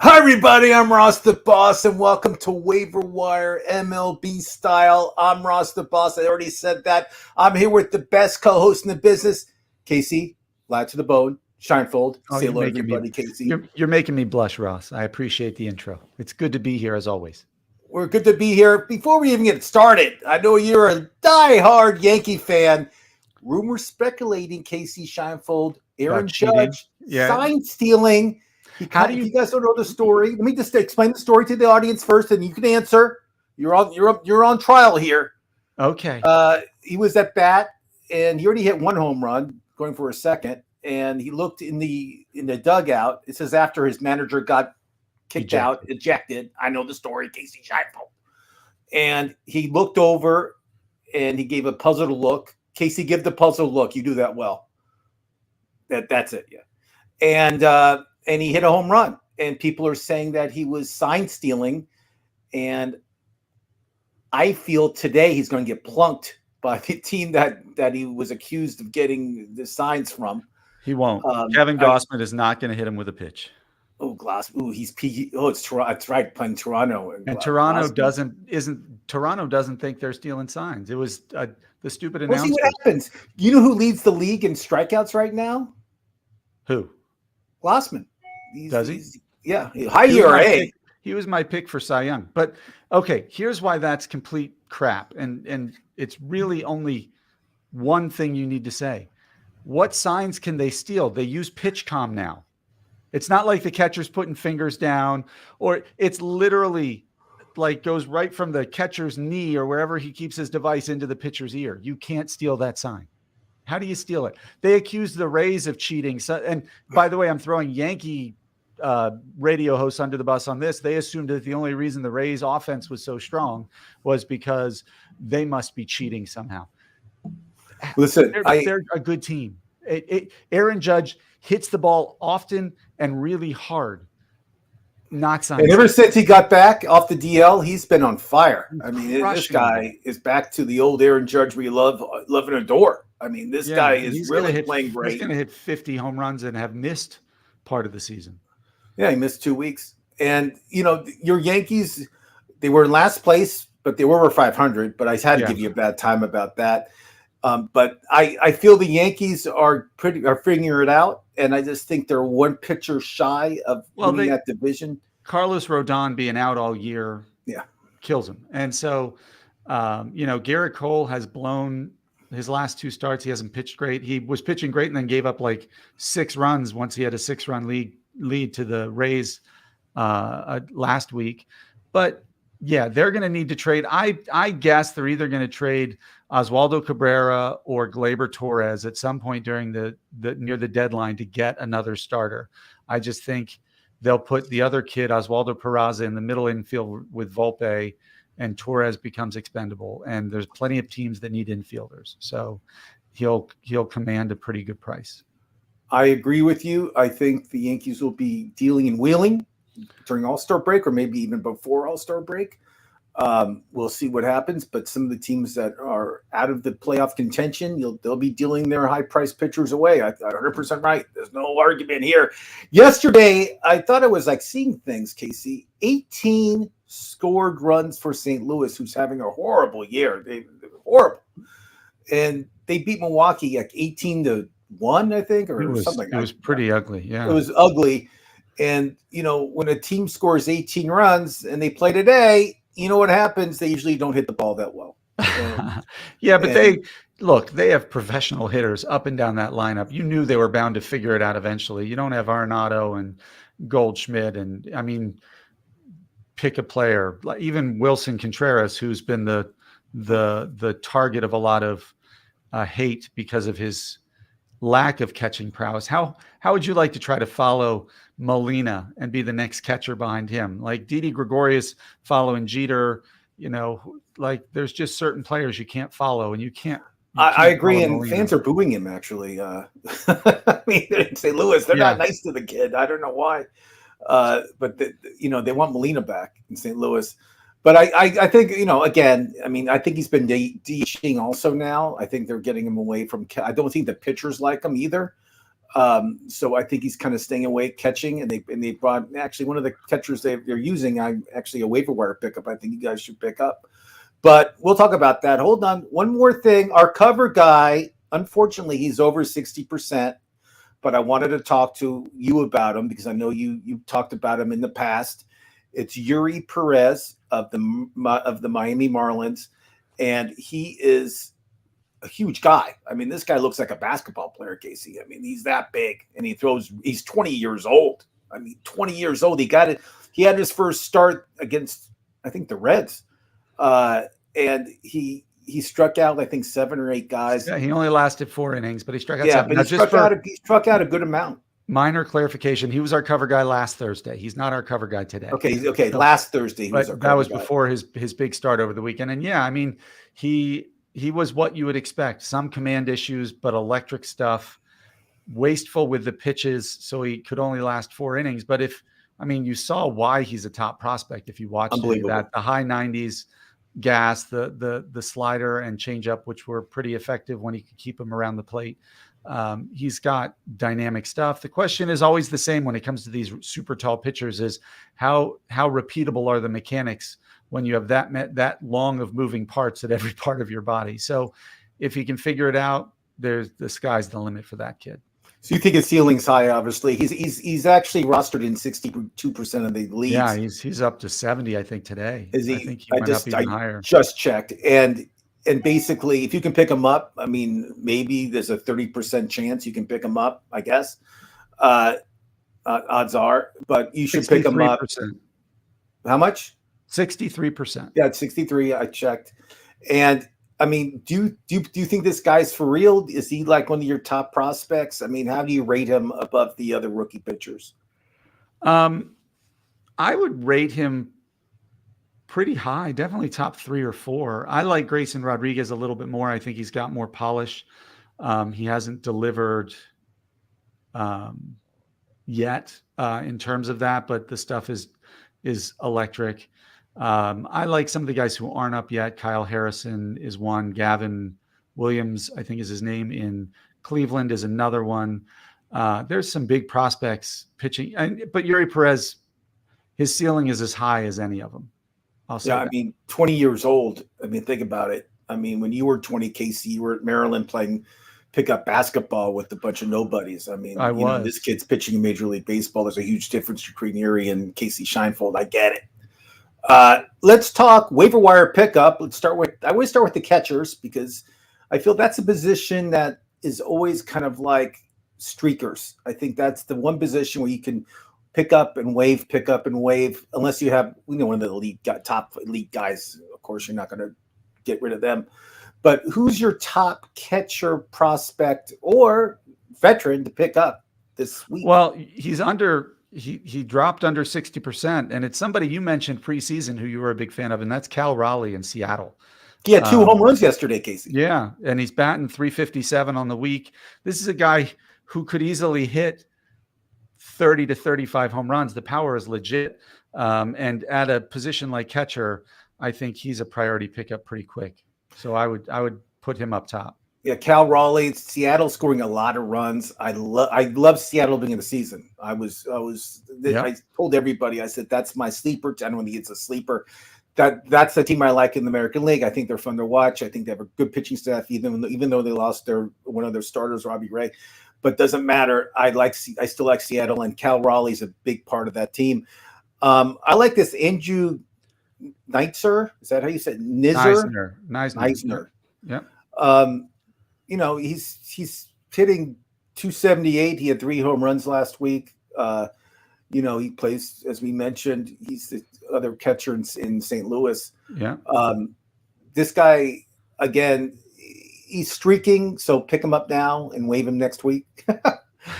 Hi, everybody. I'm Ross the Boss, and welcome to Waiver Wire MLB Style. I'm Ross the Boss. I already said that. I'm here with the best co-host in the business, Casey, Lad to the Bone, Scheinfeld. Oh, Say hello, everybody, Casey. You're making me blush, Ross. I appreciate the intro. It's good to be here as always. We're good to be here. Before we even get started, I know you're a die-hard Yankee fan. Rumors speculating Casey Scheinfeld, Aaron Judge, sign stealing. If you guys don't know the story, let me just explain the story to the audience first, and you can answer. You're on trial here. Okay. He was at bat, and he already hit one home run, going for a second. And he looked in the dugout. It says after his manager got ejected. I know the story, Casey Scheinfeld. And he looked over, and he gave a puzzled look. Casey, give the puzzled look. You do that well. That's it. Yeah. And he hit a home run, and people are saying that he was sign stealing. And I feel today he's going to get plunked by the team that he was accused of getting the signs from. He won't. Kevin Gausman is not going to hit him with a pitch. Oh, he's peaky. Oh, it's Toronto. It's right, playing Toronto. And Toronto doesn't think they're stealing signs. It was the stupid announcement. See what happens. You know who leads the league in strikeouts right now? Who? Glassman. Does he? Yeah. High ERA. He was my pick for Cy Young. But okay, here's why that's complete crap. And it's really only one thing you need to say. What signs can they steal? They use PitchCom now. It's not like the catcher's putting fingers down, or it's literally like goes right from the catcher's knee or wherever he keeps his device into the pitcher's ear. You can't steal that sign. How do you steal it? They accused the Rays of cheating. So, and by the way, I'm throwing Yankee radio hosts under the bus on this. They assumed that the only reason the Rays offense was so strong was because they must be cheating somehow. Listen, they're a good team. Aaron Judge hits the ball often and really hard. Not signs. And ever since he got back off the DL, he's been on fire. I mean, this guy is back to the old Aaron Judge we love and adore. I mean, this guy is really playing great. He's going to hit 50 home runs and have missed part of the season. Yeah, he missed 2 weeks. And, your Yankees, they were in last place, but they were over 500. But I had to give you a bad time about that. But I feel the Yankees are figuring it out. And I just think they're one pitcher shy of winning that division. Carlos Rodon being out all year kills him. And so, Garrett Cole has blown his last two starts. He hasn't pitched great. He was pitching great and then gave up like 6 runs once he had a 6-run lead to the Rays last week. But yeah, they're going to need to trade. I guess they're either going to trade Oswaldo Cabrera or Gleyber Torres at some point during the near the deadline to get another starter. I just think they'll put the other kid, Oswaldo Peraza, in the middle infield with Volpe, and Torres becomes expendable. And there's plenty of teams that need infielders, so he'll command a pretty good price. I agree with you. I think the Yankees will be dealing and wheeling during All-Star break, or maybe even before All-Star break. We'll see what happens. But some of the teams that are out of the playoff contention, they'll be dealing their high-priced pitchers away. I'm 100% right. There's no argument here. Yesterday, I thought I was like seeing things, Casey. 18 scored runs for St. Louis, who's having a horrible year. They're horrible. And they beat Milwaukee like 18-1, I think, or something. It was pretty ugly. Yeah, it was ugly. And, when a team scores 18 runs and they play today, you know what happens? They usually don't hit the ball that well. They have professional hitters up and down that lineup. You knew they were bound to figure it out eventually. You don't have Arenado and Goldschmidt. And I mean, pick a player, even Wilson Contreras, who's been the target of a lot of hate because of his lack of catching prowess. How would you like to try to follow Molina and be the next catcher behind him? Like Didi Gregorius following Jeter, there's just certain players you can't follow, and you can't. I agree, and Molina. Fans are booing him actually. I mean, in St. Louis, they're not nice to the kid. I don't know why, but they want Molina back in St. Louis. But I think, again, I mean, I think he's been DHing also now. I think they're getting him away from – I don't think the pitchers like him either. So I think he's kind of staying away catching, and they brought actually one of the catchers they're using. I'm actually a waiver wire pickup. I think you guys should pick up, but we'll talk about that. Hold on, one more thing. Our cover guy, unfortunately, he's over 60%. But I wanted to talk to you about him because I know you talked about him in the past. It's Yuri Perez of the Miami Marlins, and he is a huge guy. I mean, this guy looks like a basketball player, Casey. I mean, he's that big, and he's 20 years old. I mean, 20 years old. He got it. He had his first start against, I think, the Reds, and he struck out, I think, 7 or 8 guys. Yeah, he only lasted 4 innings, but he struck out 7. But he struck out a good amount. Minor clarification: he was our cover guy last Thursday. He's not our cover guy today. Okay. So, last Thursday, that was before his big start over the weekend. And yeah, I mean, he was what you would expect. Some command issues, but electric stuff. Wasteful with the pitches, so he could only last 4 innings. But you saw why he's a top prospect if you watched that the high 90s gas, the slider and changeup, which were pretty effective when he could keep him around the plate. He's got dynamic stuff. The question is always the same when it comes to these super tall pitchers: is how repeatable are the mechanics when you have that long of moving parts at every part of your body? So if he can figure it out, the sky's the limit for that kid. So you think his ceiling's high? Obviously, he's actually rostered in 62% of the leagues. Yeah, he's up to 70, I think, today. Is he? I think he went up even higher. Just checked, and basically, if you can pick him up, I mean, maybe there's a 30% chance you can pick him up. I guess odds are, but you should pick him up. How much? 63%. Yeah, it's 63. I checked, and I mean, do you think this guy's for real? Is he like one of your top prospects? I mean, how do you rate him above the other rookie pitchers? I would rate him pretty high, definitely top 3 or 4. I like Grayson Rodriguez a little bit more. I think he's got more polish. He hasn't delivered yet in terms of that, but the stuff is electric. I like some of the guys who aren't up yet. Kyle Harrison is one. Gavin Williams, I think is his name, in Cleveland is another one. There's some big prospects pitching, but Yuri Perez, his ceiling is as high as any of them. I mean, 20 years old. I mean, think about it. I mean, when you were 20, Casey, you were at Maryland playing pickup basketball with a bunch of nobodies. I mean, this kid's pitching in Major League Baseball. There's a huge difference between Yuri and Casey Scheinfeld. I get it. Let's talk waiver wire pickup. I always start with the catchers because I feel that's a position that is always kind of like streakers. I think that's the one position where you can pick up and waive, unless you have one of the top elite guys. Of course, you're not going to get rid of them. But who's your top catcher prospect or veteran to pick up this week? Well, he's he dropped under 60%, and it's somebody you mentioned preseason who you were a big fan of, and that's Cal Raleigh in Seattle. He had 2 home runs yesterday, Casey. Yeah, and he's batting .357 on the week. This is a guy who could easily hit 30 to 35 home runs. The power is legit. And at a position like catcher, I think he's a priority pickup pretty quick. So I would put him up top. Yeah, Cal Raleigh, Seattle scoring a lot of runs. I love Seattle beginning of the season. I told everybody, I said, that's my sleeper. I don't think it's a sleeper. That's the team I like in the American League. I think they're fun to watch. I think they have a good pitching staff, even though they lost one of their starters, Robbie Ray. But doesn't matter. I still like Seattle, and Cal Raleigh's a big part of that team. I like this Andrew Neitzer. Is that how you said Neisner? Neisner. Yeah. He's hitting 278. He had 3 home runs last week. He plays, as we mentioned, he's the other catcher in St. Louis. Yeah. This guy, again, he's streaking, so pick him up now and waive him next week.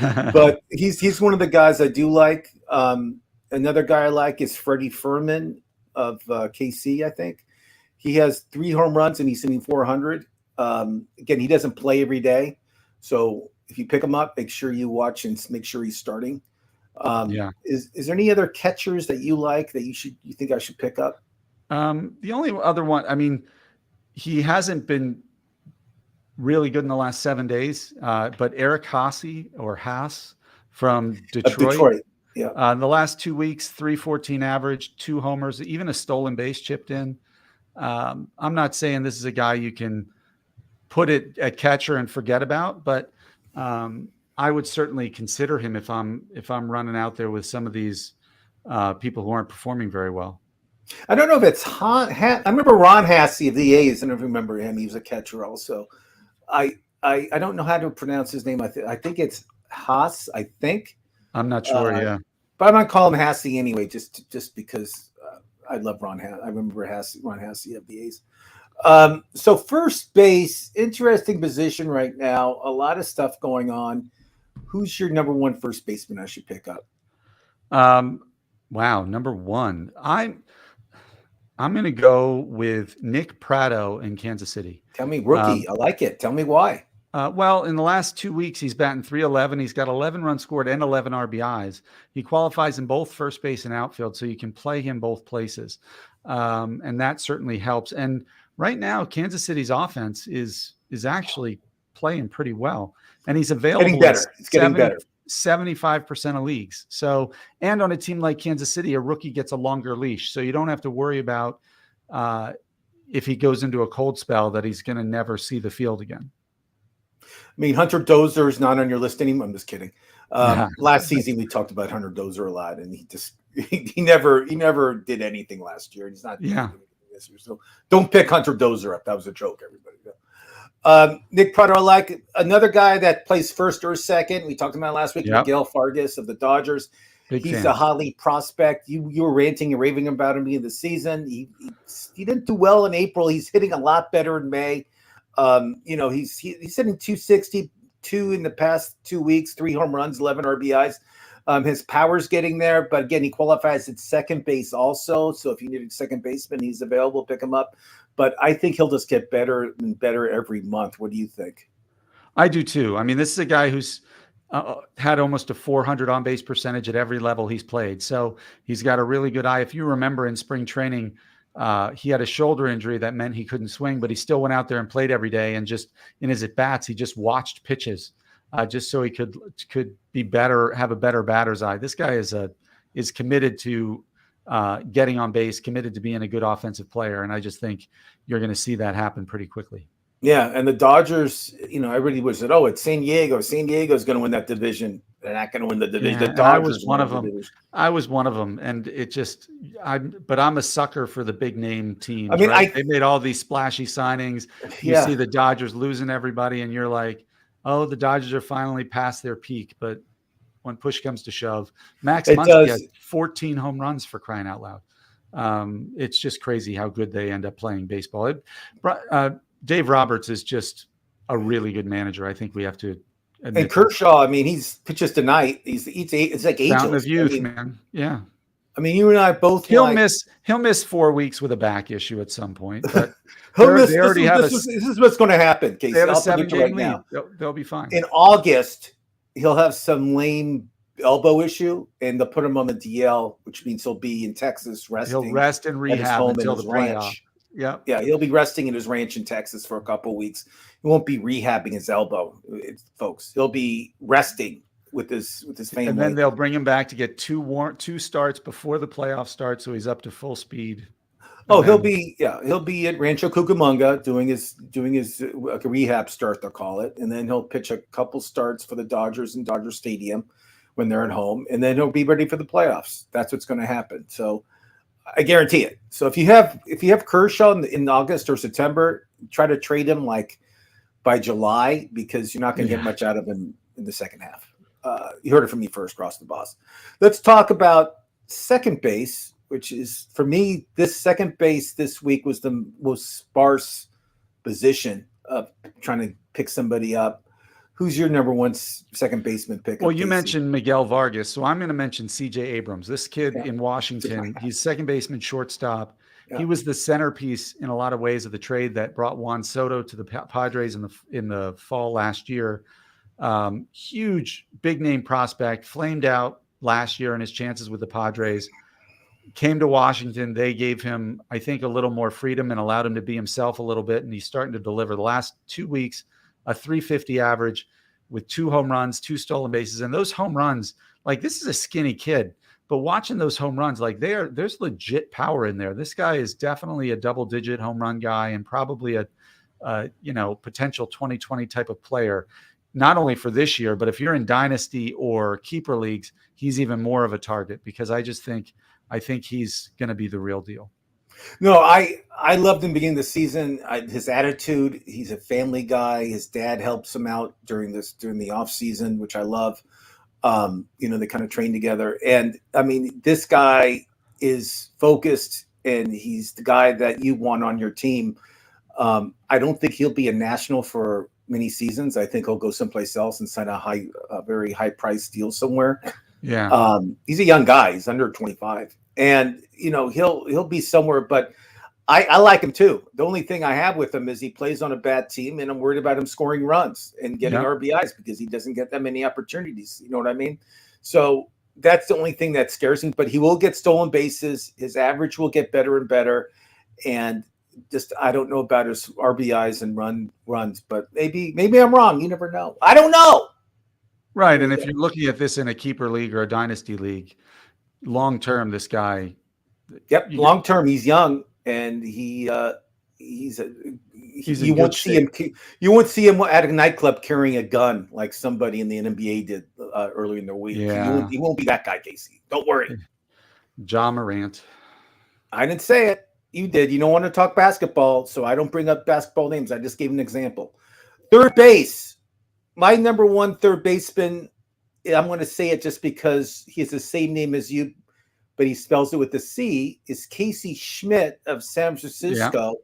But he's one of the guys I do like. Another guy I like is Freddie Furman of KC, I think. He has 3 home runs and he's hitting 400. Again, he doesn't play every day. So if you pick him up, make sure you watch and make sure he's starting. Is there any other catchers that you like that you think I should pick up? The only other one, I mean, he hasn't been really good in the last 7 days. But Eric Haas from Of Detroit. Detroit. Yeah. In the last 2 weeks, 314 average, 2 homers, even a stolen base chipped in. I'm not saying this is a guy you can put it at catcher and forget about, but I would certainly consider him if I'm running out there with some of these people who aren't performing very well. I don't know if it's I remember Ron Hassey of the A's. I don't remember him. He was a catcher also. I don't know how to pronounce his name. I think it's Haas. I think. I'm not sure. Yeah, but I'm gonna call him Hassey anyway, just because I love Ron. I remember Ron Hassey of the A's. So first base, interesting position right now. A lot of stuff going on. Who's your number one first baseman I should pick up? Wow, number one. I'm going to go with Nick Pratto in Kansas City. Tell me, rookie. I like it. Tell me why. Well, in the last 2 weeks, he's batting .311. He's got 11 runs scored and 11 RBIs. He qualifies in both first base and outfield, so you can play him both places. And that certainly helps. And right now, Kansas City's offense is actually playing pretty well. And he's available. Getting better. It's getting better. 75% of leagues. So, and on a team like Kansas City, a rookie gets a longer leash. So you don't have to worry about if he goes into a cold spell that he's going to never see the field again. I mean, Hunter Dozier is not on your list anymore. I'm just kidding. Last season, we talked about Hunter Dozier a lot, and he never did anything last year. He's not doing anything this year. So don't pick Hunter Dozier up. That was a joke, everybody. Nick Pratto, I like another guy that plays first or second. We talked about last week, Miguel Vargas of the Dodgers. He's a highly prospect. You were ranting and raving about him in the season. He didn't do well in April. He's hitting a lot better in May. He's hitting 262 in the past 2 weeks, 3 home runs, 11 RBIs. His power's getting there, but again, he qualifies at second base also. So if you need a second baseman, he's available. Pick him up. But I think he'll just get better and better every month. What do you think? I do too. I mean, this is a guy who's had almost a 400 on-base percentage at every level he's played. So he's got a really good eye. If you remember in spring training, he had a shoulder injury that meant he couldn't swing, but he still went out there and played every day. And just in his at-bats, he just watched pitches just so he could be better, have a better batter's eye. This guy is committed to getting on base, committed to being a good offensive player. And I just think you're going to see that happen pretty quickly. Yeah. And the Dodgers, everybody was said, it's San Diego. San Diego's going to win that division. They're not going to win the division. Yeah, the Dodgers I was one of them. I was one of them. And but I'm a sucker for the big name teams. I mean, right? They made all these splashy signings. You see the Dodgers losing everybody and you're like, oh, the Dodgers are finally past their peak. But when push comes to shove, Max Muncy has 14 home runs, for crying out loud. It's just crazy how good they end up playing baseball. Dave Roberts is just a really good manager. I think we have to admit. And Kershaw, I mean, he's pitches tonight. It's like ageless. Fountain of youth, man. Yeah. I mean, you and I both. He'll miss 4 weeks with a back issue at some point, but this is what's going to happen. Casey, they have a 7-game lead. They'll be fine. In August, he'll have some lame elbow issue, and they'll put him on the DL, which means he'll be in Texas resting. He'll rest and rehab until the playoff. Yeah, he'll be resting in his ranch in Texas for a couple of weeks. He won't be rehabbing his elbow, folks. He'll be resting with his family. And then they'll bring him back to get two starts before the playoffs start, so he's up to full speed. He'll be at Rancho Cucamonga doing his like a rehab start, they'll call it, and then he'll pitch a couple starts for the Dodgers in Dodger Stadium when they're at home, and then he'll be ready for the playoffs. That's what's going to happen. So I guarantee it. So if you have Kershaw in August or September, try to trade him like by July, because you're not going to get much out of him in the second half. You heard it from me first, Cross the Boss. Let's talk about second base, which is, for me, this second base this week was the most sparse position of trying to pick somebody up. Who's your number one second baseman pick? Well, you mentioned Miguel Vargas, so I'm going to mention C.J. Abrams. This kid in Washington, he's second baseman, shortstop. Yeah. He was the centerpiece in a lot of ways of the trade that brought Juan Soto to the Padres in the fall last year. Huge, big name prospect, flamed out last year in his chances with the Padres. Came to Washington. They gave him, I think, a little more freedom and allowed him to be himself a little bit, and he's starting to deliver. The last 2 weeks, a 350 average with 2 home runs, 2 stolen bases. And those home runs, like, this is a skinny kid, but watching those home runs, like, there's legit power in there. This guy is definitely a double-digit home run guy and probably a potential 2020 type of player, not only for this year, but if you're in dynasty or keeper leagues, he's even more of a target, because I think he's going to be the real deal. No, I loved him beginning of the season. His attitude, he's a family guy. His dad helps him out during the off season, which I love. They kind of train together. And I mean, this guy is focused, and he's the guy that you want on your team. I don't think he'll be a national for many seasons. I think he'll go someplace else and sign a very high price deal somewhere. Yeah. He's a young guy. He's under 25, and he'll be somewhere. But I like him too. The only thing I have with him is he plays on a bad team, and I'm worried about him scoring runs and getting RBIs because he doesn't get that many opportunities. You know what I mean? So that's the only thing that scares him. But he will get stolen bases. His average will get better and better, and just I don't know about his RBIs and runs, but maybe I'm wrong. You never know. I don't know. Right, and if you're looking at this in a keeper league or a dynasty league, long term, this guy. Yep, long term, he's young, and you won't see him at a nightclub carrying a gun like somebody in the NBA did earlier in the week. Yeah. He won't be that guy, Casey. Don't worry. Ja Morant. I didn't say it. You did. You don't want to talk basketball, so I don't bring up basketball names. I just gave an example. Third base. My number one third baseman, I'm going to say it just because he has the same name as you, but he spells it with a C, is Casey Schmidt of San Francisco. Yeah.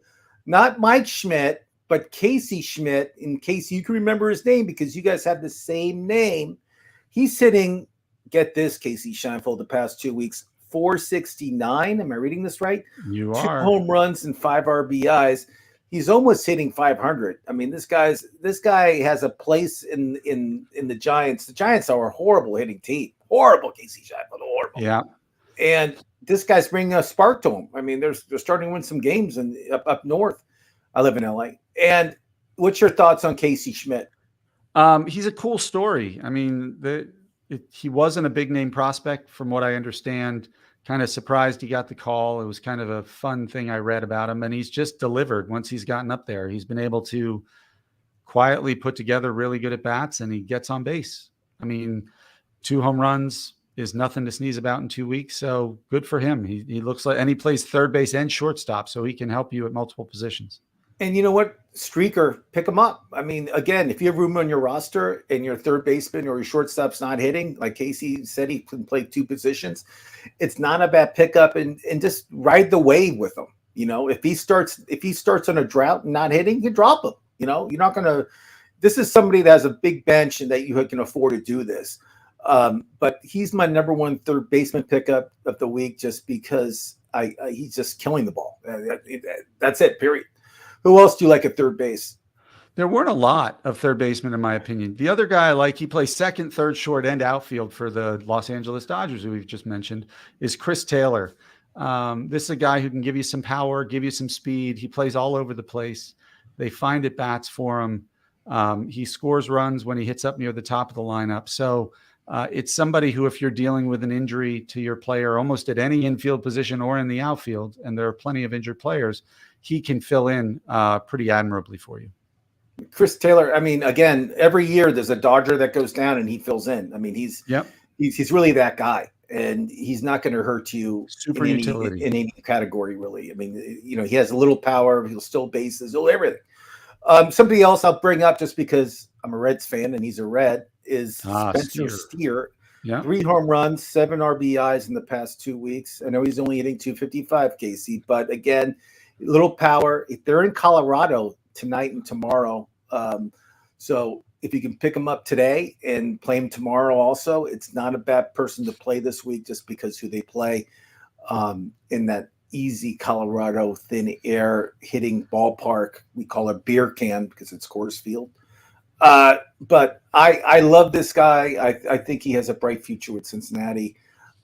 Not Mike Schmidt, but Casey Schmidt, in case you can remember his name, because you guys have the same name. He's hitting, get this, Casey Scheinfeld, the past 2 weeks, 469. Am I reading this right? You 2 are. home runs and 5 RBIs. He's almost hitting 500. I mean, this guy has a place in the Giants. The Giants are a horrible hitting team. Horrible, Casey Scheinfeld, horrible. Yeah. And this guy's bringing a spark to him. I mean, they're starting to win some games up north. I live in LA. And what's your thoughts on Casey Schmidt? He's a cool story. I mean, he wasn't a big name prospect from what I understand. Kind of surprised he got the call. It was kind of a fun thing I read about him, and he's just delivered once he's gotten up there. He's been able to quietly put together really good at bats, and he gets on base. I mean, 2 home runs is nothing to sneeze about in 2 weeks. So good for him. He looks like, and he plays third base and shortstop, so he can help you at multiple positions. And you know what? Streaker, pick him up. I mean, again, if you have room on your roster and your third baseman or your shortstop's not hitting, like Casey said, he can play 2 positions. It's not a bad pickup, and just ride the wave with him. If he starts on a drought and not hitting, you drop him. You're not going to. This is somebody that has a big bench and that you can afford to do this. But he's my number one third baseman pickup of the week, just because he's just killing the ball. That's it. Period. Who else do you like at third base? There weren't a lot of third basemen, in my opinion. The other guy I like, he plays second, third, short, and outfield for the Los Angeles Dodgers, who we've just mentioned, is Chris Taylor. This is a guy who can give you some power, give you some speed. He plays all over the place. They find at bats for him. He scores runs when he hits up near the top of the lineup. So it's somebody who, if you're dealing with an injury to your player, almost at any infield position or in the outfield, and there are plenty of injured players, he can fill in pretty admirably for you. Chris Taylor, I mean, again, every year there's a Dodger that goes down and he fills in. I mean, he's really that guy, and he's not going to hurt you Super utility in any category, really. I mean, he has a little power. He'll steal bases, he'll everything. Somebody else I'll bring up, just because I'm a Reds fan and he's a Red, is Spencer Steer. Yeah. 3 home runs, 7 RBIs in the past 2 weeks. I know he's only hitting 255, Casey, but again, little power. They're in Colorado tonight and tomorrow. So if you can pick him up today and play him tomorrow also, it's not a bad person to play this week, just because who they play in that easy Colorado thin air hitting ballpark. We call it beer can because it's Coors Field. But I love this guy. I think he has a bright future with Cincinnati.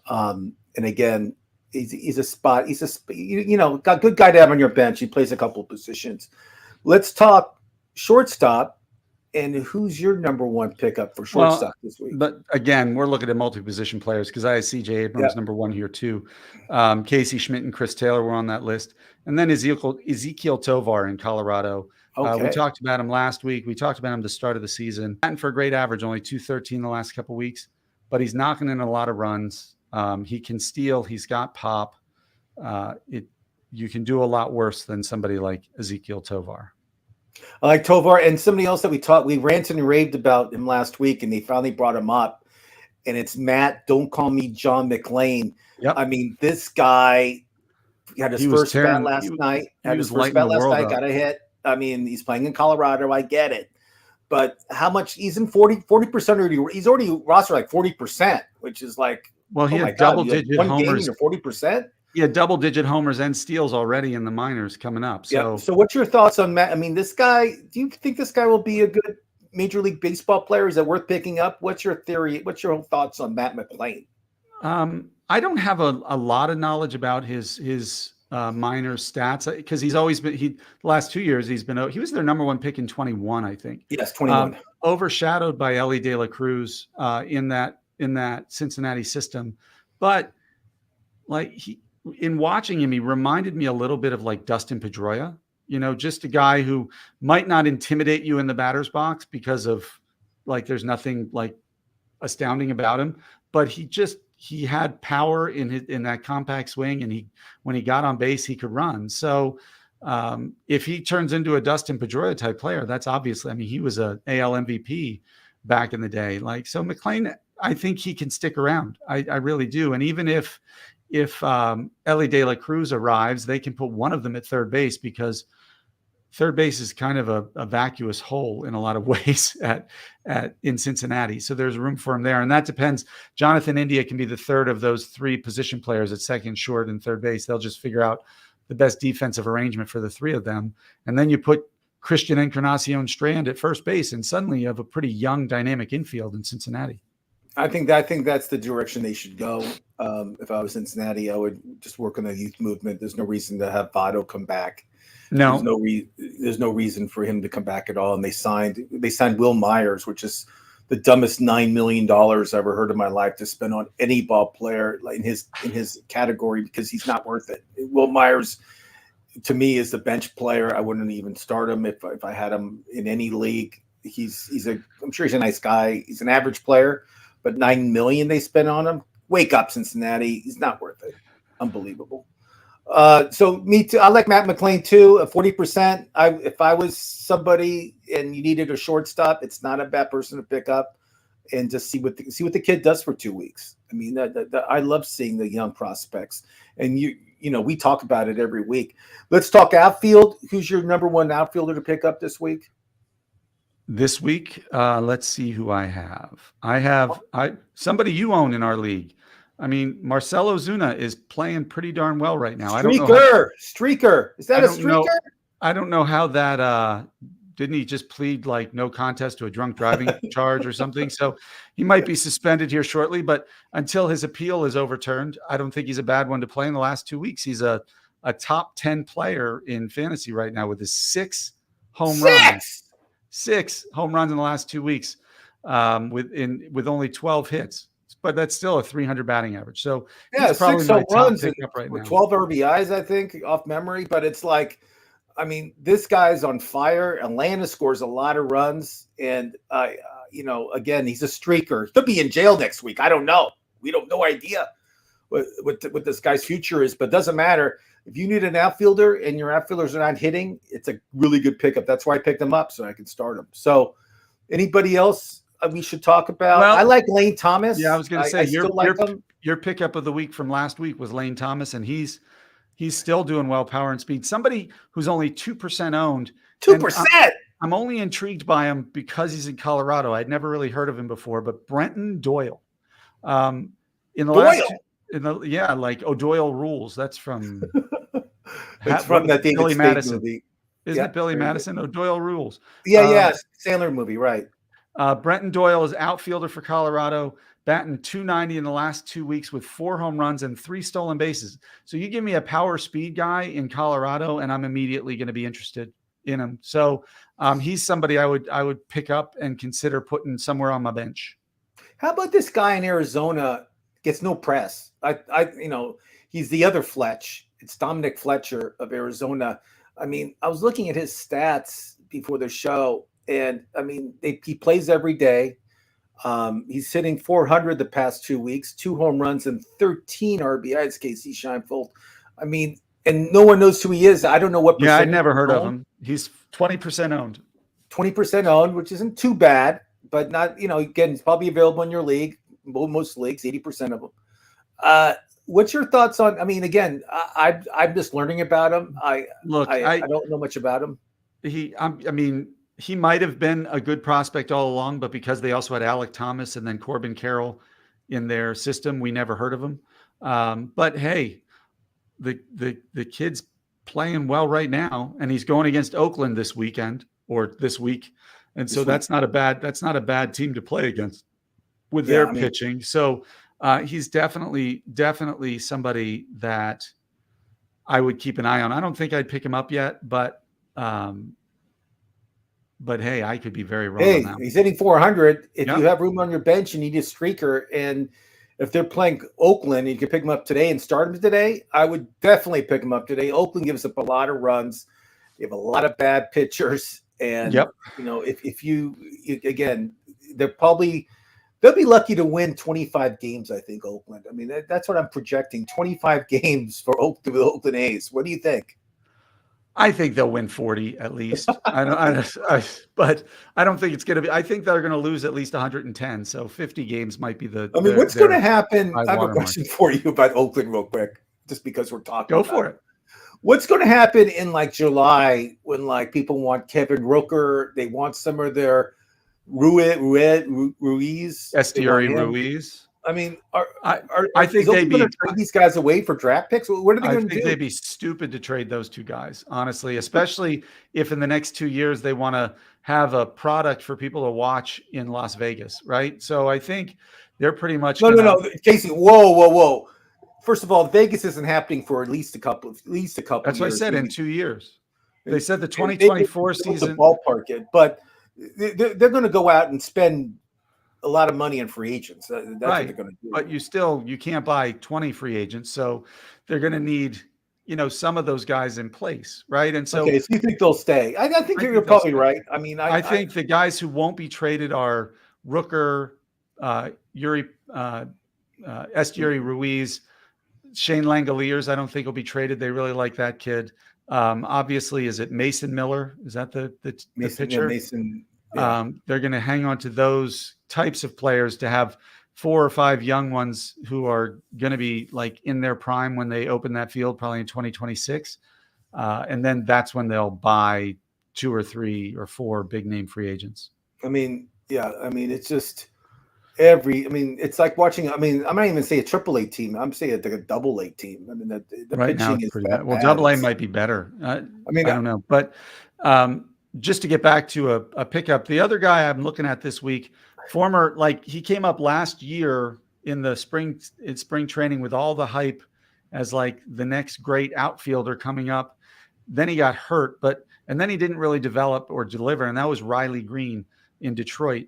And again, he's got a good guy to have on your bench. He plays a couple of positions. Let's talk shortstop. And who's your number one pickup for shortstop this week? But again, we're looking at multi-position players because I have C.J. Abrams number one here too. Casey Schmidt and Chris Taylor were on that list, and then Ezekiel Tovar in Colorado. We talked about him last week. We talked about him at the start of the season. And for a great average, only 213 the last couple of weeks, but he's knocking in a lot of runs. He can steal. He's got pop. You can do a lot worse than somebody like Ezekiel Tovar. I like Tovar, and somebody else that we ranted and raved about him last week, and they finally brought him up. And it's Matt. Don't call me John McClain. Yep. I mean, this guy had his first bat last night. Got a hit. I mean, he's playing in Colorado. I get it, but how much? He's in 40% already. He's already rostered like 40%, which is like, he had double-digit homers. 40%. Yeah, double-digit homers and steals already in the minors coming up. So, yeah. So what's your thoughts on Matt? I mean, this guy, do you think this guy will be a good Major League Baseball player? Is that worth picking up? What's your theory? What's your thoughts on Matt McClain? I don't have a lot of knowledge about his minor stats because he's always been, the last 2 years, he was their number one pick in 21, I think. Yes, 21. Overshadowed by Elly De La Cruz in that Cincinnati system. But like in watching him, he reminded me a little bit of like Dustin Pedroia, just a guy who might not intimidate you in the batter's box because of like, there's nothing like astounding about him, but he had power in that compact swing. And when he got on base, he could run. So if he turns into a Dustin Pedroia type player, that's obviously, I mean, he was a AL MVP back in the day. Like, so McClain, I think he can stick around. I really do. And even if Elly De La Cruz arrives, they can put one of them at third base because third base is kind of a vacuous hole in a lot of ways in Cincinnati. So there's room for him there. And that depends. Jonathan India can be the third of those three position players at second, short, and third base. They'll just figure out the best defensive arrangement for the three of them. And then you put Christian Encarnacion Strand at first base, and suddenly you have a pretty young, dynamic infield in Cincinnati. I think that's the direction they should go. If I was Cincinnati, I would just work on the youth movement. There's no reason to have Votto come back. No, there's no reason for him to come back at all. And they signed Will Myers, which is the dumbest $9 million I've ever heard in my life to spend on any ball player in his category because he's not worth it. Will Myers, to me, is the bench player. I wouldn't even start him if I had him in any league. I'm sure he's a nice guy. He's an average player. But $9 million they spent on him. Wake up, Cincinnati. He's not worth it. Unbelievable. So me too. I like Matt McClain too. 40%. If I was somebody and you needed a shortstop, it's not a bad person to pick up and just see what the kid does for 2 weeks. I mean, I love seeing the young prospects, and we talk about it every week. Let's talk outfield. Who's your number one outfielder to pick up this week? This week, let's see who I have. I have somebody you own in our league. I mean, Marcelo Zuna is playing pretty darn well right now. Streaker. Is that a streaker? I don't know how that didn't he just plead like no contest to a drunk driving charge or something? So he might be suspended here shortly, but until his appeal is overturned, I don't think he's a bad one to play in the last 2 weeks. He's a top 10 player in fantasy right now with his 6 home runs. 6 home runs in the last 2 weeks with only 12 hits, but that's still a 300 batting average. So he's probably 6 home runs right now. 12 RBIs, I think, off memory. But it's like, I mean, this guy's on fire. Atlanta scores a lot of runs, and again, he's a streaker. He'll be in jail next week. I don't know. We don't no idea what this guy's future is, but it doesn't matter. If you need an outfielder and your outfielders are not hitting, it's a really good pickup. That's why I picked him up, so I can start him. So anybody else we should talk about? Well, I like Lane Thomas. Yeah, I was going to say your pickup of the week from last week was Lane Thomas, and he's still doing well, power and speed. Somebody who's only 2% owned. 2%. I'm only intrigued by him because he's in Colorado. I'd never really heard of him before, but Brenton Doyle. Like O'Doyle Rules. That's from from that Billy Madison movie. Isn't it Billy Madison? O'Doyle Rules. Yeah, Sandler movie, right. Brenton Doyle is outfielder for Colorado, batting .290 in the last 2 weeks with 4 home runs and 3 stolen bases. So you give me a power speed guy in Colorado, and I'm immediately going to be interested in him. So he's somebody I would pick up and consider putting somewhere on my bench. How about this guy in Arizona? Gets no press. He's the other Fletch. It's Dominic Fletcher of Arizona. I mean, I was looking at his stats before the show, and I mean, he plays every day. He's hitting 400 the past 2 weeks, 2 home runs and 13 RBIs. Casey Scheinfeld. I mean, and no one knows who he is. I don't know what. Yeah, I'd never heard of him. He's 20% owned. 20% owned, which isn't too bad, but not. Again, he's probably available in your league. Most leagues, 80% of them. What's your thoughts on? I mean, again, I'm just learning about him. I don't know much about him. He might have been a good prospect all along, but because they also had Alec Thomas and then Corbin Carroll in their system, we never heard of him. But hey, the kid's playing well right now, and he's going against Oakland this weekend or this week, and so that's not a bad team to play against with their pitching. So he's definitely somebody that I would keep an eye on. I don't think I'd pick him up yet, but hey, I could be very wrong on that. He's hitting 400. If you have room on your bench, you need a streaker. And if they're playing Oakland, you can pick him up today and start him today. I would definitely pick him up today. Oakland gives up a lot of runs. They have a lot of bad pitchers. And, if you again, they'll be lucky to win 25 games, I think, Oakland. I mean, that's what I'm projecting, 25 games for the Oakland A's. What do you think? I think they'll win 40 at least. But I don't think it's going to be. I think they're going to lose at least 110. So 50 games might be the. What's going to happen? I have a question for you about Oakland real quick, just because we're talking. Go for it. What's going to happen in July when people want Kevin Rooker? They want some of their Ruiz, Esteury Ruiz. I mean, I think they'd be trade these guys away for draft picks. What are they going to do? I think they'd be stupid to trade those two guys, honestly, especially if in the next 2 years they want to have a product for people to watch in Las Vegas, right? So I think they're pretty much no, Casey. Whoa. First of all, Vegas isn't happening for at least a couple. That's years. What I said. In 2 years, they said the 2024 season ballpark it, but they're going to go out and spend a lot of money on free agents. That's what they're going to do. But you can't buy 20 free agents, so they're going to need some of those guys in place, right? And so, so you think they'll stay? I think you're probably right. I mean, I think the guys who won't be traded are Rooker, Esteury Ruiz, Shane Langoliers. I don't think will be traded. They really like that kid. Obviously, is it Mason Miller? Is that the pitcher? Yeah, Mason. Yeah. They're going to hang on to those types of players to have 4 or 5 young ones who are going to be in their prime when they open that field, probably in 2026. And then that's when they'll buy 2 or 3 or 4 big name free agents. It's just it's like watching. I'm not even say a AAA team. I'm saying a double A team. I mean, the right now it's pretty bad. Well, double A might be better. I don't know, but just to get back to a pickup, the other guy I'm looking at this week, he came up last year in the spring training with all the hype as the next great outfielder coming up. Then he got hurt, and then he didn't really develop or deliver. And that was Riley Green in Detroit.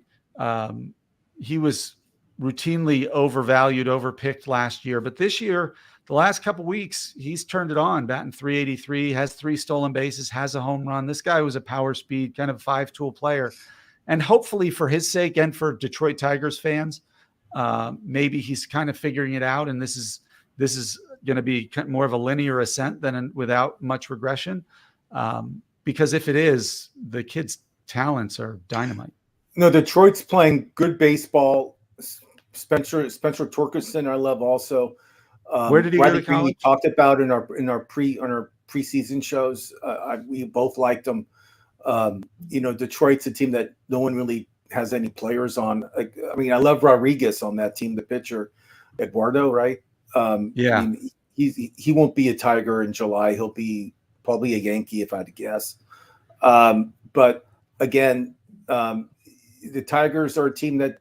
He was routinely overvalued, overpicked last year, but this year, the last couple of weeks, he's turned it on, batting .383, has 3 stolen bases, has a home run. This guy was a power speed, kind of 5-tool player. And hopefully for his sake and for Detroit Tigers fans, maybe he's kind of figuring it out. And this is going to be more of a linear ascent than without much regression. Because if it is, the kid's talents are dynamite. No, Detroit's playing good baseball. Spencer Torkelson, I love also. Where did he go to college? We talked about in our preseason shows. We both liked him. Detroit's a team that no one really has any players on. I love Rodriguez on that team, the pitcher, Eduardo, right? He won't be a Tiger in July. He'll be probably a Yankee if I had to guess. But again, the Tigers are a team that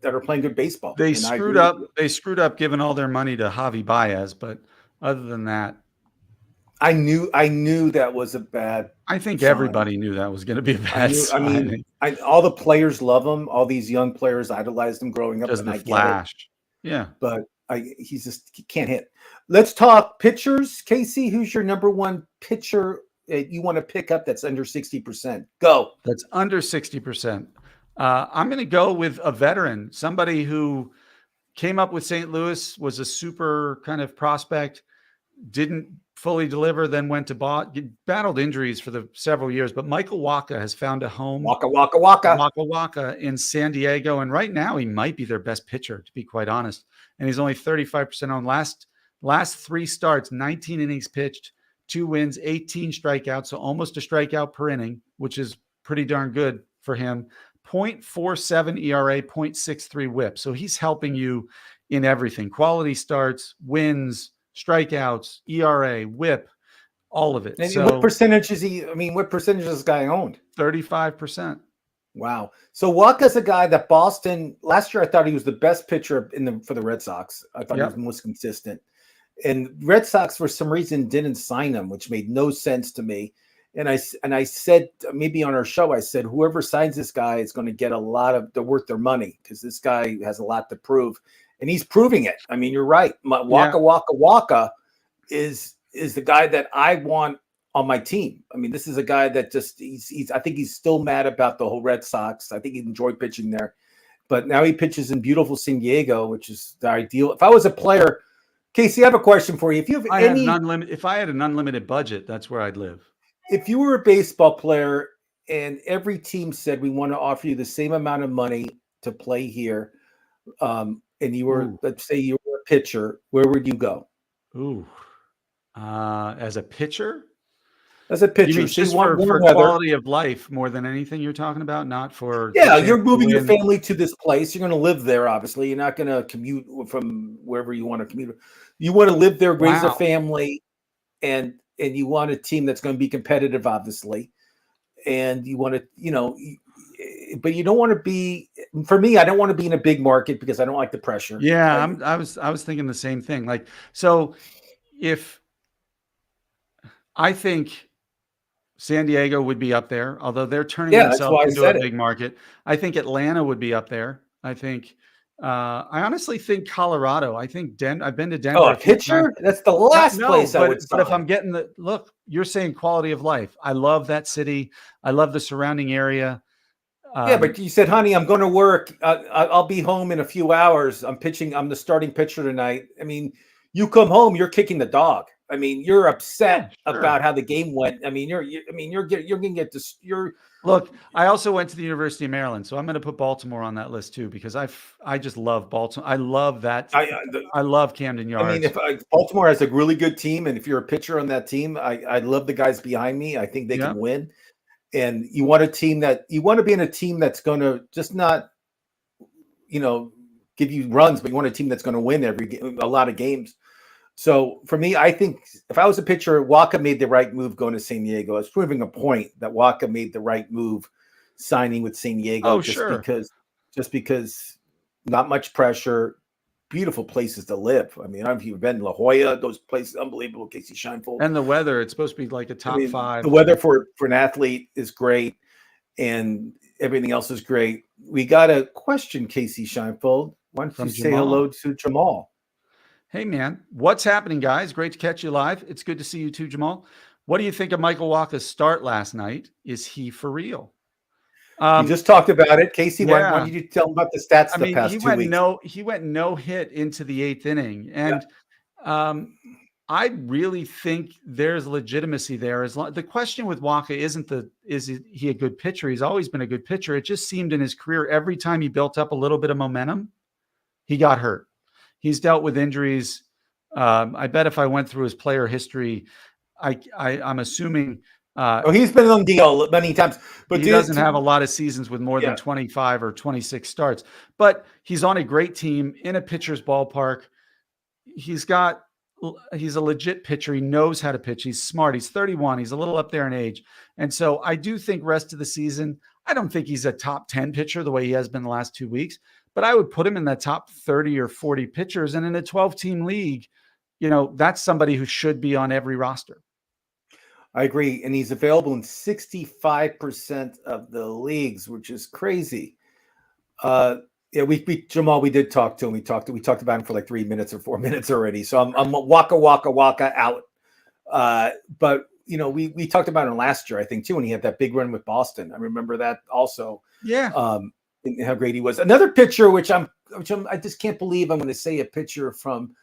are playing good baseball. They screwed up. They screwed up giving all their money to Javi Baez, but other than that, I knew that was a bad. I think sign. everybody knew that was going to be a bad signing. All the players love him. All these young players idolized him growing up, Just and the I flash. get it. Yeah, But he can't hit. Let's talk pitchers. Casey, who's your number one pitcher you want to pick up that's under 60%? Go. That's under 60%. I'm going to go with a veteran, somebody who came up with St. Louis, was a super kind of prospect, didn't fully deliver, then went to battled injuries for the several years. But Michael Wacha has found a home. Waka in San Diego. And right now he might be their best pitcher, to be quite honest. And he's only 35% on last 3 starts, 19 innings pitched, 2 wins, 18 strikeouts. So almost a strikeout per inning, which is pretty darn good for him. 0.47 ERA, 0.63 whip. So he's helping you in everything. Quality starts, wins, strikeouts, ERA, whip, all of it. And so what percentage is he? I mean, what percentage is this guy owned? 35%. Wow. So Waka's a guy that Boston last year. I thought he was the best pitcher for the Red Sox. I thought he was the most consistent. And Red Sox, for some reason, didn't sign him, which made no sense to me. And I said, maybe on our show, I said, whoever signs this guy is going to get a lot of worth their money, because this guy has a lot to prove, and he's proving it. I mean, you're right. Waka is the guy that I want on my team. I mean, this is a guy that just I think he's still mad about the whole Red Sox. I think he enjoyed pitching there, but now he pitches in beautiful San Diego, which is the ideal. If I was a player, Casey, I have a question for you. If I had an unlimited budget, that's where I'd live. If you were a baseball player and every team said, we want to offer you the same amount of money to play here, and you were, let's say you were a pitcher, where would you go? As a pitcher? As a pitcher, you mean just for quality of life more than anything you're talking about, not for you're moving your family to this place. You're going to live there, obviously. You're not going to commute from wherever you want to commute. You want to live there, raise a family, and you want a team that's going to be competitive, obviously. And you want to, but you don't want to be, for me, I don't want to be in a big market because I don't like the pressure. Yeah. I was thinking the same thing. Like, so if I think San Diego would be up there, although they're turning themselves into a big market. I think Atlanta would be up there. I think, I honestly think Colorado. I think I've been to Denver. Oh, a pitcher? That's the last place I would sign. But if I'm getting look, you're saying quality of life. I love that city. I love the surrounding area. But you said, honey, I'm going to work. I'll be home in a few hours. I'm pitching. I'm the starting pitcher tonight. I mean, you come home, you're kicking the dog. I mean, you're upset about how the game went. I mean, you're going to get this. Look, I also went to the University of Maryland, so I'm going to put Baltimore on that list too, because I just love Baltimore. I love that. I love Camden Yards. I mean, if Baltimore has a really good team, and if you're a pitcher on that team, I love the guys behind me. I think they can win. And you want to be in a team that's going to just not, give you runs, but you want a team that's going to win a lot of games. So for me, I think if I was a pitcher, Wacha made the right move going to San Diego. It's proving a point that Wacha made the right move signing with San Diego. Just because not much pressure, beautiful places to live. I mean, I don't know if you've been to La Jolla, those places, unbelievable. Casey Scheinfeld. And the weather, it's supposed to be like a top 5. The weather for an athlete is great, and everything else is great. We got a question, Casey Scheinfeld. Why don't you say hello to Jamal? Hey, man, what's happening, guys? Great to catch you live. It's good to see you too, Jamal. What do you think of Michael Wacha's start last night? Is he for real? You just talked about it. Casey, why don't you tell him about the stats the past 2 weeks? He went no hit into the 8th inning. And I really think there's legitimacy there. The question with Wacha isn't is he a good pitcher? He's always been a good pitcher. It just seemed in his career, every time he built up a little bit of momentum, he got hurt. He's dealt with injuries. I bet if I went through his player history, I'm assuming. He's been on DL many times, but he doesn't have a lot of seasons with more than 25 or 26 starts. But he's on a great team in a pitcher's ballpark. He's a legit pitcher. He knows how to pitch. He's smart. He's 31. He's a little up there in age. And so I do think rest of the season, I don't think he's a top 10 pitcher the way he has been the last 2 weeks. But I would put him in the top 30 or 40 pitchers. And in a 12-team league, that's somebody who should be on every roster. I agree, and he's available in 65% of the leagues, which is crazy. Yeah, we Jamal, we did talk to him. We talked about him for like 3 minutes or 4 minutes already. So I'm waka out. But we talked about him last year, I think, too, when he had that big run with Boston. I remember that also. Yeah. And how great he was. Another pitcher, which I just can't believe I'm going to say a pitcher from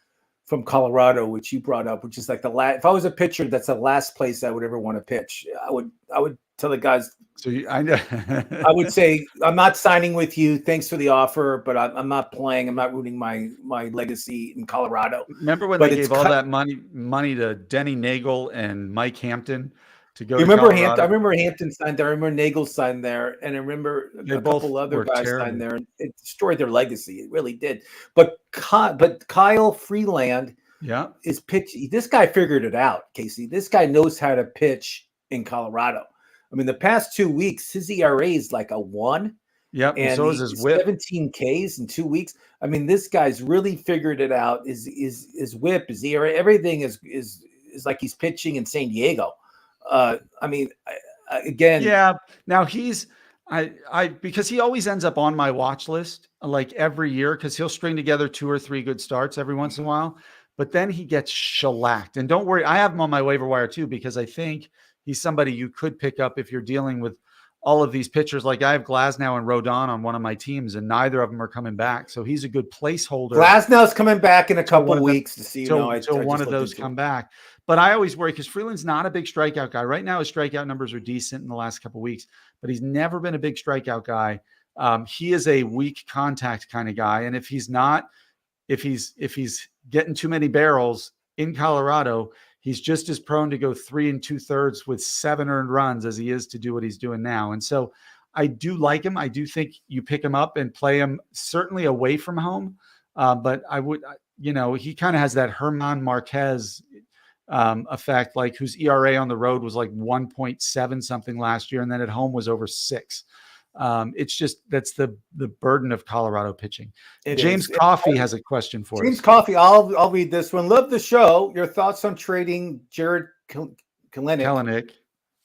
Colorado, which you brought up, which is like the last. If I was a pitcher, that's the last place I would ever want to pitch. I would tell the guys. So I know. I would say, I'm not signing with you. Thanks for the offer, but I'm not playing. I'm not rooting my legacy in Colorado. Remember when they gave all that money to Denny Nagel and Mike Hampton to go? You remember Hampton? I remember Hampton signed there. I remember Nagel signed there, and I remember a couple other guys signed there, and it destroyed their legacy. It really did. But Kyle Freeland, is pitching. This guy figured it out, Casey. This guy knows how to pitch in Colorado. I mean, the past 2 weeks, his ERA is like a 1. Yep, and so is his whip. 17 Ks in 2 weeks. I mean, this guy's really figured it out. His whip, his ERA, everything is like he's pitching in San Diego. I mean, again, yeah. Now because he always ends up on my watch list like every year, because he'll string together 2 or 3 good starts every once in a while, but then he gets shellacked. And don't worry, I have him on my waiver wire too, because I think he's somebody you could pick up if you're dealing with all of these pitchers. Like I have Glasnow and Rodon on one of my teams, and neither of them are coming back. So he's a good placeholder. Glasnow's coming back in a couple of weeks to see. So one of those come back. But I always worry because Freeland's not a big strikeout guy. Right now, his strikeout numbers are decent in the last couple of weeks, but he's never been a big strikeout guy. He is a weak contact kind of guy. And if he's getting too many barrels in Colorado, he's just as prone to go 3 2/3 with 7 earned runs as he is to do what he's doing now. And so I do like him. I do think you pick him up and play him certainly away from home. But I would, he kind of has that Herman Marquez effect, like whose ERA on the road was like 1.7 something last year. And then at home was over 6. It's just, that's the burden of Colorado pitching. James Coffey has a question for us. James Coffey, I'll read this one. Love the show. Your thoughts on trading Jared Kelenic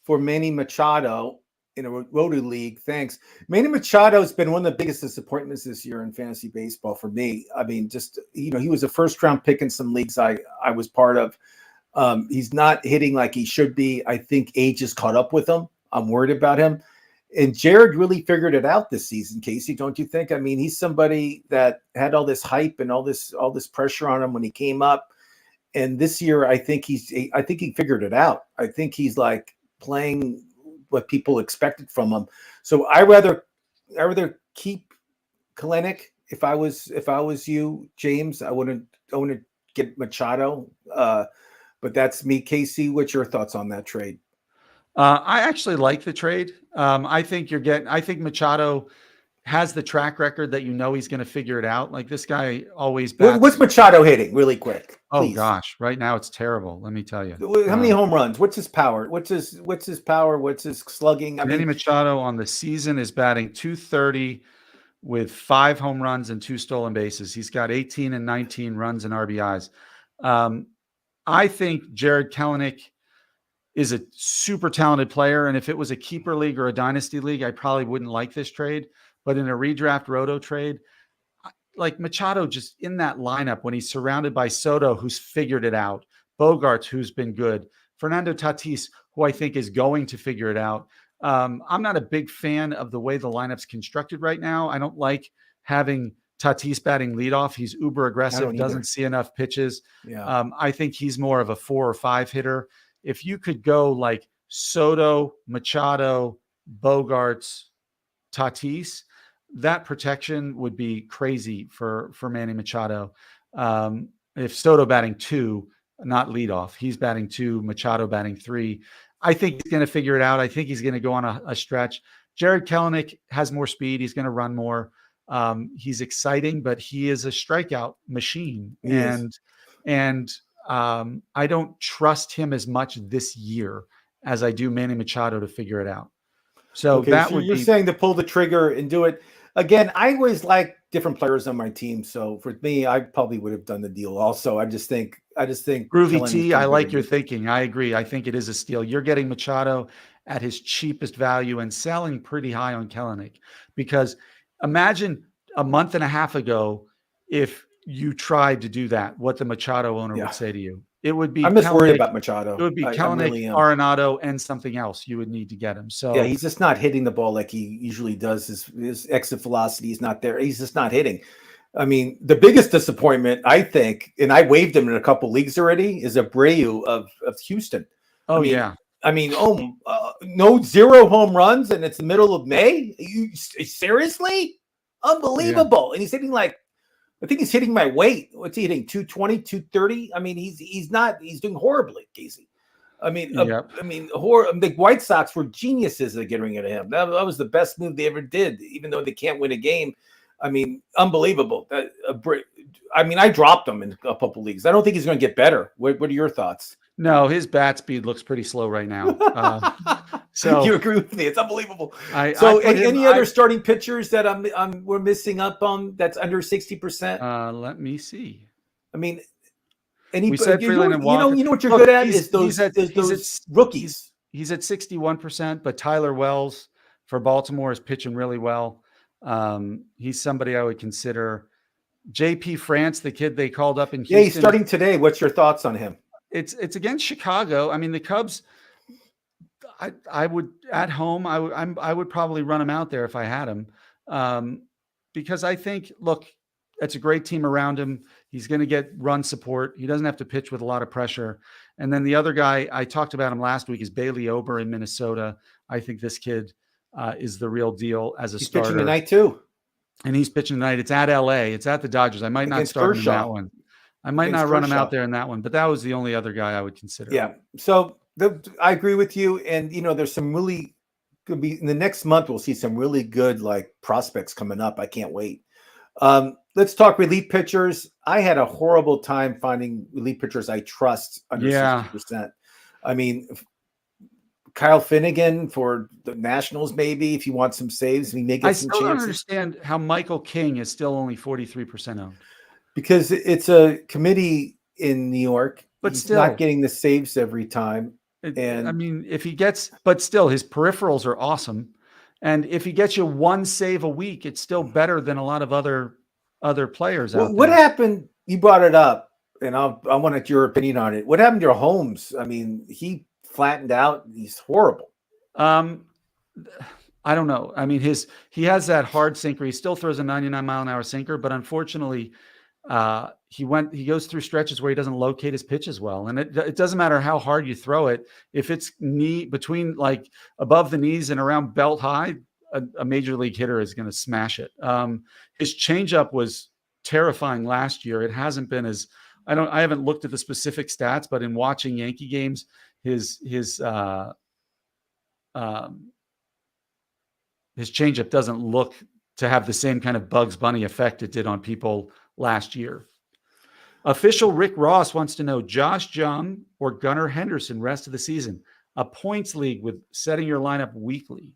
for Manny Machado in a Roto League? Thanks. Manny Machado has been one of the biggest disappointments this year in fantasy baseball for me. I mean, just, he was a first round pick in some leagues I was part of. He's not hitting like he should be. I think age has caught up with him. I'm worried about him. And Jared really figured it out this season, Casey, don't you think? I mean, he's somebody that had all this hype and all this pressure on him when he came up. And this year, I think he figured it out. I think he's like playing what people expected from him. So I rather keep Kelenic. If I was you, James, I wouldn't get Machado. But that's me. Casey, what's your thoughts on that trade? I actually like the trade. I think Machado has the track record that he's going to figure it out. Like this guy always bats. What's Machado hitting really quick? Please. Oh gosh, right now it's terrible. Let me tell you. How many home runs? What's his power? What's his power? What's his slugging? Manny Machado on the season is batting .230 with 5 home runs and 2 stolen bases. He's got 18 and 19 runs and RBIs. I think Jared Kelenic is a super talented player. And if it was a keeper league or a dynasty league, I probably wouldn't like this trade. But in a redraft roto trade, like Machado just in that lineup when he's surrounded by Soto, who's figured it out, Bogarts, who's been good, Fernando Tatis, who I think is going to figure it out. I'm not a big fan of the way the lineup's constructed right now. I don't like having Tatis batting leadoff. He's uber aggressive, doesn't see enough pitches. Yeah. I think he's more of a 4 or 5 hitter. If you could go like Soto, Machado, Bogarts, Tatis, that protection would be crazy for Manny Machado. If Soto batting 2, not leadoff, he's batting 2, Machado batting 3. I think he's going to figure it out. I think he's going to go on a stretch. Jared Kelenic has more speed. He's going to run more. He's exciting, but he is a strikeout machine. I don't trust him as much this year as I do Manny Machado to figure it out. So you're saying to pull the trigger and do it again. I always like different players on my team. So for me, I probably would have done the deal also. I just think Groovy T, I like your thinking. I agree. I think it is a steal. You're getting Machado at his cheapest value and selling pretty high on Kelenic, because imagine a month and a half ago, if you tried to do that, what the Machado owner would say to you. It would be, I'm just worried about Machado. It would be Kelenic, really Arenado, and something else you would need to get him. So yeah, he's just not hitting the ball like he usually does. His exit velocity is not there. He's just not hitting. I mean, the biggest disappointment, I think, and I waived him in a couple leagues already, is Abreu of Houston. Oh, I mean, no 0 home runs, and it's the middle of May. Seriously? Unbelievable. Yeah. And he's hitting I think he's hitting my weight. What's he hitting? 220, 230? I mean, he's doing horribly, Casey. I mean, the White Sox were geniuses at getting rid of him. That was the best move they ever did, even though they can't win a game. I mean, unbelievable. I mean, I dropped him in a couple leagues. I don't think he's going to get better. What are your thoughts? No, his bat speed looks pretty slow right now. So you agree with me? It's unbelievable. Any other starting pitchers that we're missing up on that's under 60%? Let me see. I mean, we said Freeland and Walker. You know what you're good at is those rookies. He's at 61%, but Tyler Wells for Baltimore is pitching really well. He's somebody I would consider. JP France, the kid they called up in Houston. Yeah, he's starting today. What's your thoughts on him? It's against Chicago. I mean, the Cubs, I would at home, I would probably run him out there if I had him, because I think, look, it's a great team around him. He's going to get run support. He doesn't have to pitch with a lot of pressure. And then the other guy, I talked about him last week, is Bailey Ober in Minnesota. I think this kid is the real deal as a starter. He's pitching tonight too. And he's pitching tonight. It's at LA. It's at the Dodgers. I might not start him in that one. I might not run him out there in that one, but that was the only other guy I would consider. Yeah. So I agree with you. And, there's some really could be in the next month. We'll see some really good prospects coming up. I can't wait. Let's talk relief pitchers. I had a horrible time finding relief pitchers I trust under 60%. I mean, Kyle Finnegan for the Nationals, maybe, if you want some saves, we may get some chances. I don't understand how Michael King is still only 43% owned. Because it's a committee in New York, but he's still not getting the saves every time. And I mean, but still, his peripherals are awesome. And if he gets you one save a week, it's still better than a lot of other players out there. What happened? You brought it up, and I wanted your opinion on it. What happened to Holmes? I mean, he flattened out. He's horrible. I don't know. I mean, he has that hard sinker. He still throws a 99-mile-an-hour sinker, but unfortunately, he goes through stretches where he doesn't locate his pitches well. And it doesn't matter how hard you throw it. If it's between above the knees and around belt high, a major league hitter is going to smash it. His changeup was terrifying last year. It hasn't been I haven't looked at the specific stats, but in watching Yankee games, his changeup doesn't look to have the same kind of Bugs Bunny effect it did on people last year. Official Rick Ross wants to know Josh Jung or Gunnar Henderson rest of the season. A points league with setting your lineup weekly.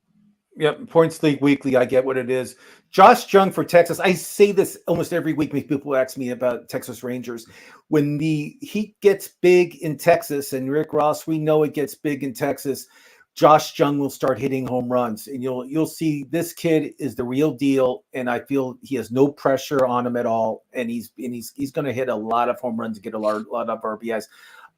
Yep, points league weekly. I get what it is. Josh Jung for Texas. I say this almost every week when people ask me about Texas Rangers. When the heat gets big in Texas, and Rick Ross, we know it gets big in Texas, Josh Jung will start hitting home runs, and you'll see this kid is the real deal. And I feel he has no pressure on him at all, and he's going to hit a lot of home runs and get a lot of RBIs.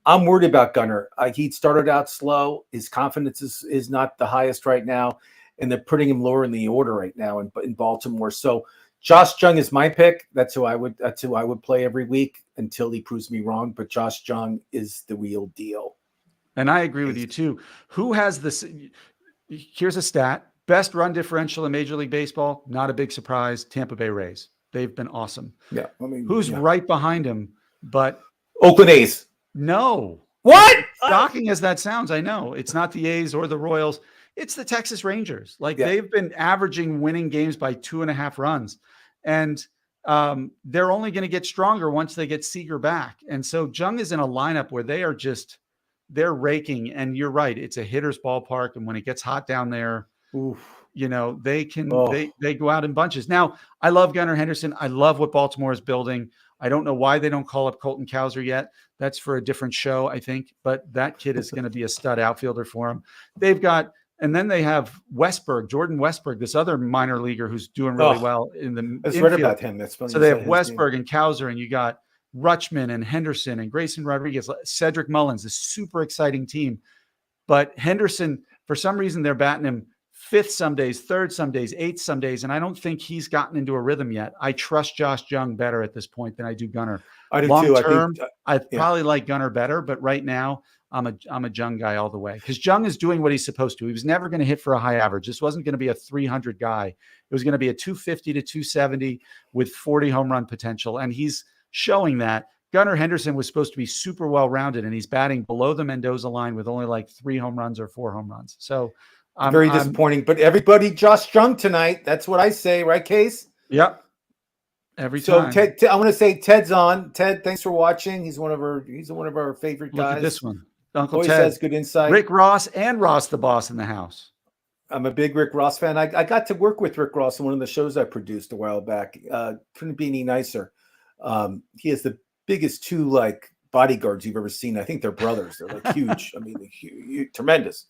I'm worried about Gunnar. He started out slow. His confidence is not the highest right now, and they're putting him lower in the order right now in Baltimore. So Josh Jung is my pick. That's who I would play every week until he proves me wrong. But Josh Jung is the real deal. And I agree with you too. Who has this? Here's a stat. Best run differential in Major League Baseball. Not a big surprise. Tampa Bay Rays. They've been awesome. Yeah. Who's right behind him? But Oakland A's. No. What? Shocking as that sounds, I know. It's not the A's or the Royals. It's the Texas Rangers. They've been averaging winning games by 2.5 runs. And they're only going to get stronger once they get Seager back. And so Jung is in a lineup where they're raking. And you're right. It's a hitter's ballpark. And when it gets hot down there, You know, they can they go out in bunches. Now, I love Gunnar Henderson. I love what Baltimore is building. I don't know why they don't call up Colton Cowser yet. That's for a different show, I think. But that kid is going to be a stud outfielder for them. They've got, and then they have Westberg, Jordan Westberg, this other minor leaguer who's doing really well in the I infield. read about him. That's funny. So they have Westberg and Cowser, and you got Rutschman and Henderson and Grayson Rodriguez, Cedric Mullins, a super exciting team. But Henderson, for some reason, they're batting him 5th some days, 3rd some days, 8th some days, and I don't think he's gotten into a rhythm yet. I trust Josh Jung better at this point than I do Gunnar. I do Long too. term, I probably like Gunnar better, but right now I'm a Jung guy all the way, because Jung is doing what he's supposed to. He was never going to hit for a high average. This wasn't going to be a 300 guy. It was going to be a 250 to 270 with 40 home run potential, and he's showing that. Gunnar Henderson was supposed to be super well-rounded, and he's batting below the Mendoza line with only like 3 home runs or 4 home runs. So very disappointing. But everybody, Josh Jung tonight. That's what I say, right, Case? Yep. Every time. So Ted, I want to say Ted's on. Ted, thanks for watching. He's one of our favorite guys. Look at this one. Uncle Always Ted has good insight. Rick Ross and Ross the Boss in the house. I'm a big Rick Ross fan. I got to work with Rick Ross in one of the shows I produced a while back. Couldn't be any nicer. He has the biggest 2 like bodyguards you've ever seen. I think they're brothers. They're like huge. I mean, huge, tremendous.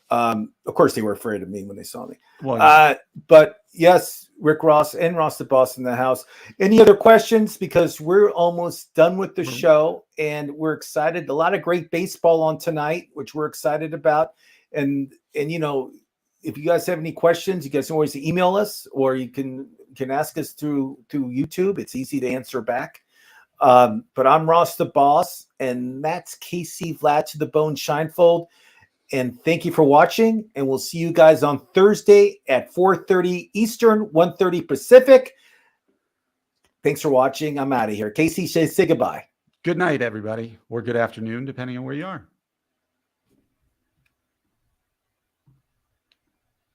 Of course, they were afraid of me when they saw me. Well, but yes, Rick Ross and Ross the Boss in the house. Any other questions? Because we're almost done with the show, and we're excited. A lot of great baseball on tonight, which we're excited about. And you know, if you guys have any questions, you guys can always email us, or you can ask us through YouTube. It's easy to answer back. But I'm Ross the Boss, and that's Casey Vlad to the Bone Shinefold. And thank you for watching, and we'll see you guys on Thursday at 4:30 Eastern, 1:30 Pacific. Thanks for watching. I'm out of here. Casey, say goodbye. Good night, everybody, or good afternoon, depending on where you are.